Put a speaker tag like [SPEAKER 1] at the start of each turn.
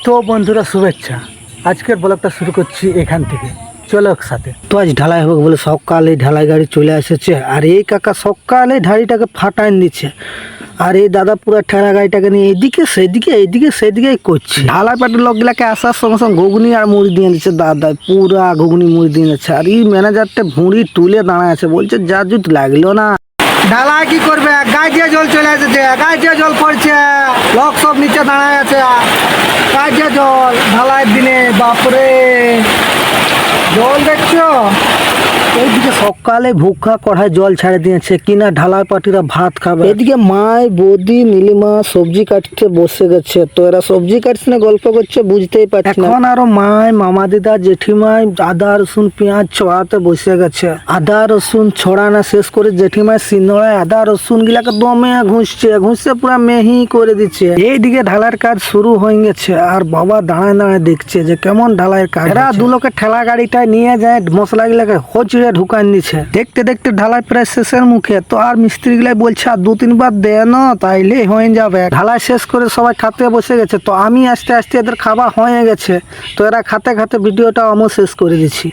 [SPEAKER 1] তো বন্ধুরা শুভেচ্ছা। আজকের ব্লগটা শুরু করছি এখান থেকে, চলো একসাথে। তো আজ ঢালাই হবে বলে সকালে ঢালাই গাড়ি চলে এসেছে, আর এই কাকা সকালে ঢাড়িটাকে ফাটাই দিচ্ছে, আর এই দাদা পুরো ঠেলা গাড়িটাকে নিয়ে এদিকে সেদিকেই করছে। ঢালাই পাটির লোকগুলাকে আসার সঙ্গে সঙ্গে ঘুগনি আর মুড়ি দিয়ে দিচ্ছে দাদা, পুরা ঘুগনি মুড়ি দিয়ে দিচ্ছে। আর এই ম্যানেজারটা ভুঁড়ি তুলে দাঁড়ায় আছে, বলছে যা জুত লাগলো না। ঢালাই কি করবে, গায়ে দিয়ে জল চলে এসেছে, গায়ে দিয়ে জল পড়ছে, লোক সব নিচে দাঁড়ায় আছে, গায়ে দিয়ে জল ঢালাইয়ের দিনে। বাপরে জল দেখছো, এইদিকে সকালে ভুখা কড়াই জল ছাড়ে দিয়েছে কিনা ঢালাই পাটিরা ভাত খাবে। এদিকে মাই বৌদি নীলিমা সবজি কাটতে বসে গেছে। তো এরা সবজি কাটছে না গল্প করছে বুঝতেই পারছি না। এখন আরো মাই মামা দিদা জেঠিমাই আদা রসুন পেঁয়াজ ছড়াতে বসে গেছে। আদা রসুন ছড়ানো শেষ করে জেঠিমাই সিনড়ায় আদা রসুন গিলাকে দমে ঘুষছে পুরো মেহি করে দিচ্ছে। এইদিকে ঢালাইয়ের কাজ শুরু হয়ে গেছে, আর বাবা দাঁড়ায় দেখছে যে কেমন ঢালাইয়ের কাজ। এরা দু লোকে ঠেলা গাড়িটা নিয়ে যায় মশলা গিলাকে হচড়ে ঢুকান দিচ্ছে। দেখতে দেখতে ঢালাই প্রায় শেষের মুখে। তো আর মিস্ত্রি গুলাই বলছে আর 2-3 বার দেন তাইলে হয়ে যাবে। ঢালাই শেষ করে সবাই খাতে বসে গেছে। তো আমি আস্তে আস্তে এদের খাওয়া হয়ে গেছে, তো এরা খাতে খাতে ভিডিওটা আমি শেষ করে দিচ্ছি।